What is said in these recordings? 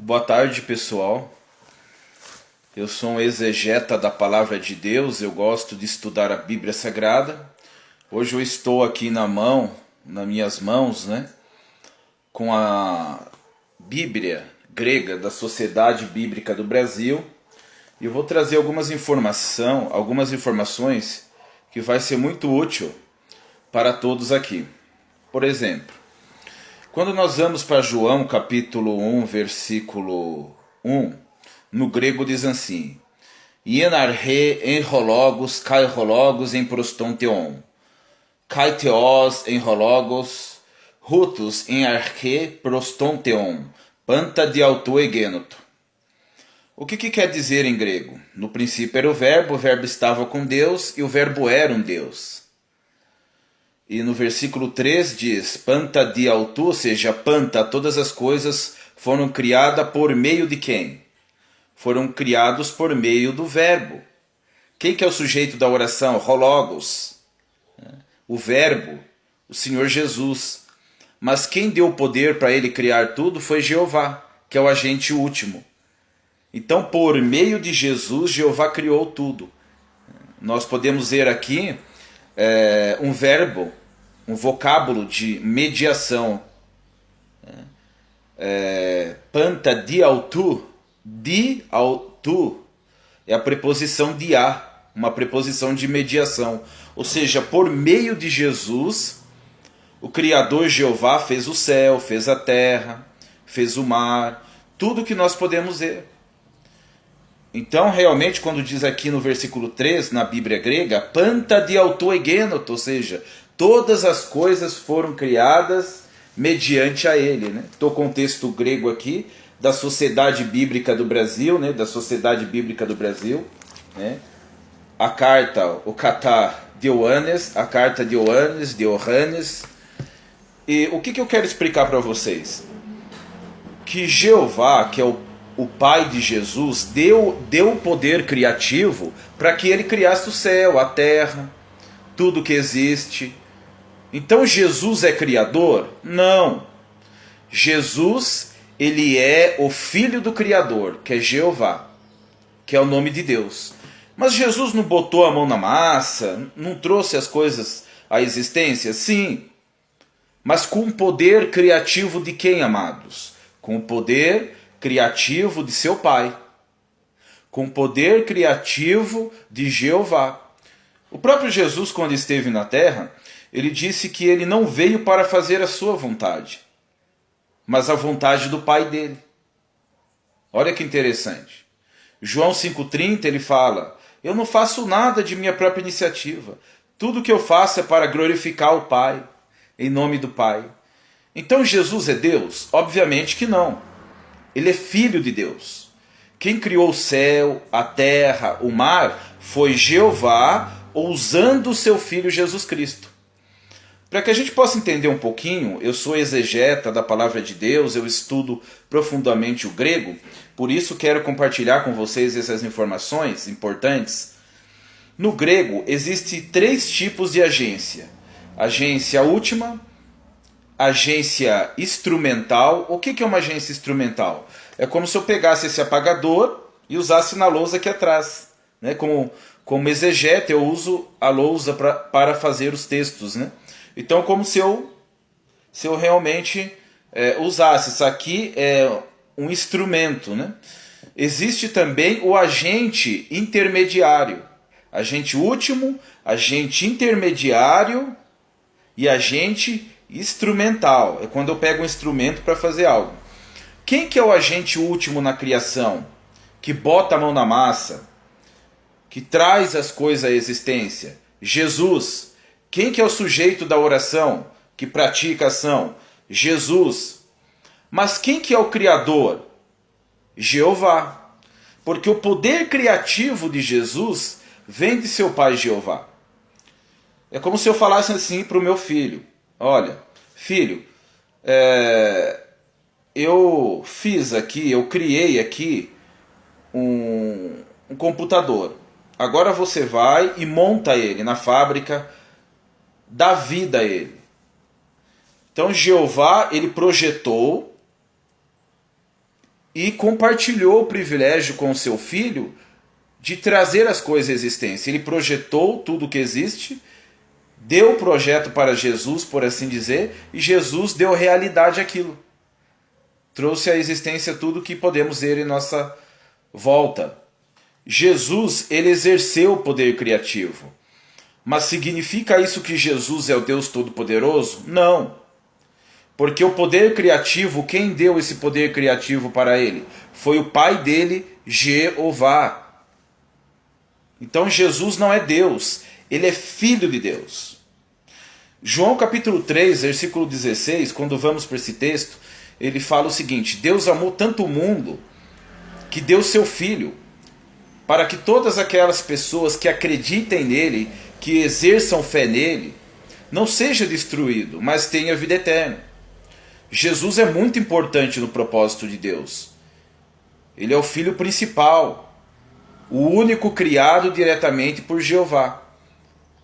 Boa tarde, pessoal. Eu sou um exegeta da Palavra de Deus, eu gosto de estudar a Bíblia Sagrada. Hoje eu estou aqui nas minhas mãos, com a Bíblia grega da Sociedade Bíblica do Brasil. E eu vou trazer algumas informações que vai ser muito útil para todos aqui. Por exemplo, quando nós vamos para João capítulo 1, versículo 1, no grego diz assim: Ienarhe enrologos, kairologos em prostonteon, kaiteos enrologos, rutus em arche prostonteon, panta de autoegenoto. O que quer dizer em grego? No princípio era o verbo estava com Deus e o verbo era um Deus. E no versículo 3 diz, panta di autu, ou seja, panta, todas as coisas foram criadas por meio de quem? Foram criados por meio do verbo. Quem que é o sujeito da oração? Hologos. O verbo, o Senhor Jesus. Mas quem deu o poder para ele criar tudo foi Jeová, que é o agente último. Então, por meio de Jesus, Jeová criou tudo. Nós podemos ver aqui um verbo, um vocábulo de mediação. Panta di autu é a preposição de a, uma preposição de mediação. Ou seja, por meio de Jesus, o Criador Jeová fez o céu, fez a terra, fez o mar, tudo que nós podemos ver. Então, realmente, quando diz aqui no versículo 3, na Bíblia grega, panta di autoegenoto, ou seja, todas as coisas foram criadas mediante a ele. Estou com o texto grego aqui, da Sociedade Bíblica do Brasil, da Sociedade Bíblica do Brasil, a carta, o Catar de Ioannes, a carta de Ioannes. E o que eu quero explicar para vocês? Que Jeová, que é o Pai de Jesus, deu o poder criativo para que ele criasse o céu, a terra, tudo que existe. Então Jesus é criador? Não. Jesus, ele é o filho do Criador, que é Jeová, que é o nome de Deus. Mas Jesus não botou a mão na massa, não trouxe as coisas à existência? Sim. Mas com o poder criativo de quem, amados? Com o poder criativo de seu Pai. Com o poder criativo de Jeová. O próprio Jesus, quando esteve na terra, ele disse que ele não veio para fazer a sua vontade, mas a vontade do Pai dele. Olha que interessante. João 5,30 ele fala: eu não faço nada de minha própria iniciativa. Tudo que eu faço é para glorificar o Pai, em nome do Pai. Então Jesus é Deus? Obviamente que não. Ele é filho de Deus. Quem criou o céu, a terra, o mar, foi Jeová, usando o seu Filho Jesus Cristo. Para que a gente possa entender um pouquinho, eu sou exegeta da Palavra de Deus, eu estudo profundamente o grego, por isso quero compartilhar com vocês essas informações importantes. No grego, existem 3 tipos de agência. Agência última, agência instrumental. O que é uma agência instrumental? É como se eu pegasse esse apagador e usasse na lousa aqui atrás. Como exegeta, eu uso a lousa para fazer os textos. Então, como se eu realmente usasse. Isso aqui é um instrumento. Existe também o agente intermediário. Agente último, agente intermediário e agente instrumental. É quando eu pego um instrumento para fazer algo. Quem que é o agente último na criação? Que bota a mão na massa? Que traz as coisas à existência? Jesus. Quem que é o sujeito da oração? Que pratica a ação? Jesus. Mas quem que é o Criador? Jeová. Porque o poder criativo de Jesus vem de seu Pai Jeová. É como se eu falasse assim para o meu filho: olha, filho, eu criei aqui um computador. Agora você vai e monta ele na fábrica, dá vida a ele. Então Jeová, ele projetou e compartilhou o privilégio com o seu filho de trazer as coisas à existência. Ele projetou tudo o que existe, deu o projeto para Jesus, por assim dizer, e Jesus deu realidade àquilo. Trouxe à existência tudo que podemos ver em nossa volta. Jesus, ele exerceu o poder criativo. Mas significa isso que Jesus é o Deus Todo-Poderoso? Não. Porque o poder criativo, quem deu esse poder criativo para ele? Foi o pai dele, Jeová. Então Jesus não é Deus, ele é filho de Deus. João capítulo 3, versículo 16, quando vamos para esse texto, ele fala o seguinte: Deus amou tanto o mundo que deu seu filho, para que todas aquelas pessoas que acreditem nele, que exerçam fé nele, não seja destruído, mas tenha vida eterna. Jesus é muito importante no propósito de Deus. Ele é o filho principal, o único criado diretamente por Jeová.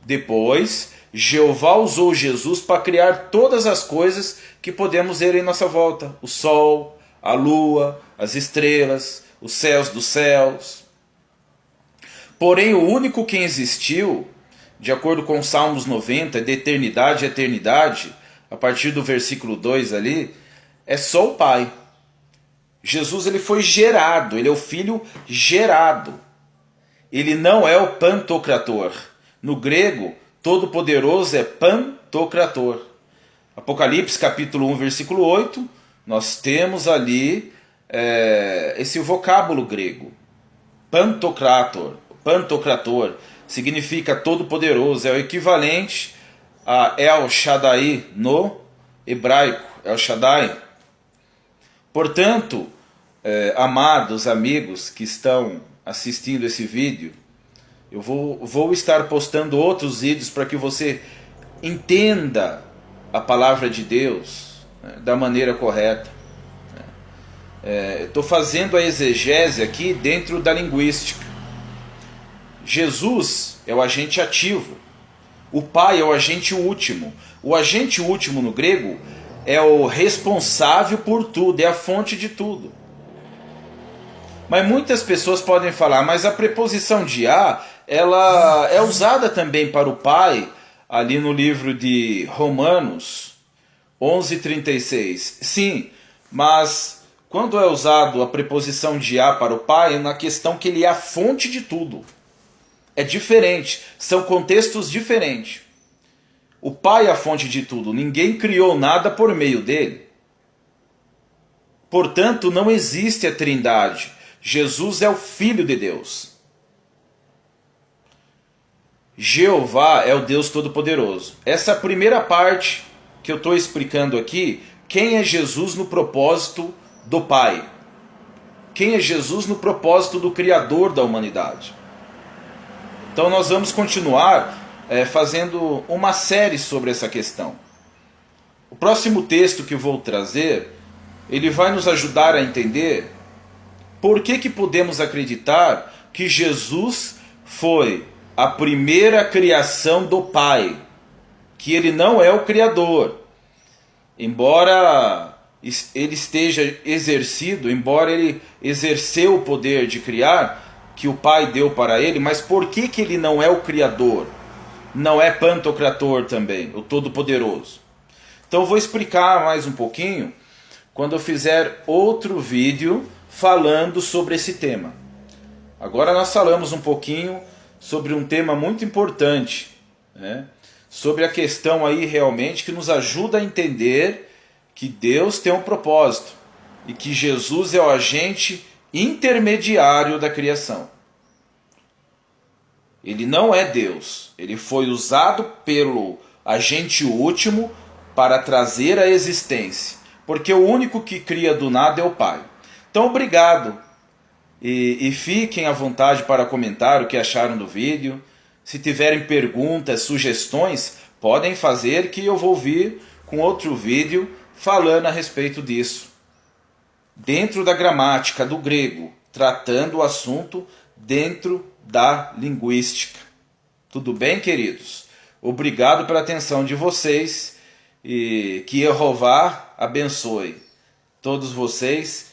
Depois, Jeová usou Jesus para criar todas as coisas que podemos ver em nossa volta: o sol, a lua, as estrelas, os céus dos céus. Porém, o único que existiu, de acordo com Salmos 90, de eternidade a eternidade, a partir do versículo 2 ali, é só o Pai. Jesus, ele foi gerado, ele é o Filho gerado. Ele não é o Pantocrator. No grego, Todo-Poderoso é Pantocrator. Apocalipse capítulo 1, versículo 8, nós temos ali esse vocábulo grego. Pantocrator. Pantocrator significa Todo-Poderoso, é o equivalente a El Shaddai no hebraico, El Shaddai. Portanto, amados amigos que estão assistindo esse vídeo, eu vou estar postando outros vídeos para que você entenda a palavra de Deus, né, da maneira correta. Estou fazendo a exegese aqui dentro da linguística. Jesus é o agente ativo. O Pai é o agente último. O agente último no grego é o responsável por tudo, é a fonte de tudo. Mas muitas pessoas podem falar, mas a preposição de a, ela é usada também para o Pai, ali no livro de Romanos 11:36. Sim, mas quando é usado a preposição de a para o Pai, é na questão que ele é a fonte de tudo. É diferente, são contextos diferentes. O Pai é a fonte de tudo, ninguém criou nada por meio dele. Portanto, não existe a Trindade. Jesus é o Filho de Deus. Jeová é o Deus Todo-Poderoso. Essa primeira parte que eu estou explicando aqui, quem é Jesus no propósito do Pai? Quem é Jesus no propósito do Criador da humanidade? Então nós vamos continuar fazendo uma série sobre essa questão. O próximo texto que eu vou trazer, ele vai nos ajudar a entender por que podemos acreditar que Jesus foi a primeira criação do Pai, que ele não é o Criador. Embora ele esteja exercido, embora ele exerceu o poder de criar, que o Pai deu para ele, mas por que ele não é o Criador? Não é Pantocrator também, o Todo-Poderoso. Então eu vou explicar mais um pouquinho quando eu fizer outro vídeo falando sobre esse tema. Agora nós falamos um pouquinho sobre um tema muito importante, né? Sobre a questão aí realmente que nos ajuda a entender que Deus tem um propósito e que Jesus é o agente intermediário da criação. Ele não é Deus, ele foi usado pelo agente último para trazer a existência, porque o único que cria do nada é o Pai. Então obrigado, e fiquem à vontade para comentar o que acharam do vídeo. Se tiverem perguntas, sugestões, podem fazer que eu vou vir com outro vídeo falando a respeito disso. Dentro da gramática do grego, tratando o assunto dentro da linguística. Tudo bem, queridos? Obrigado pela atenção de vocês e que Jeová abençoe todos vocês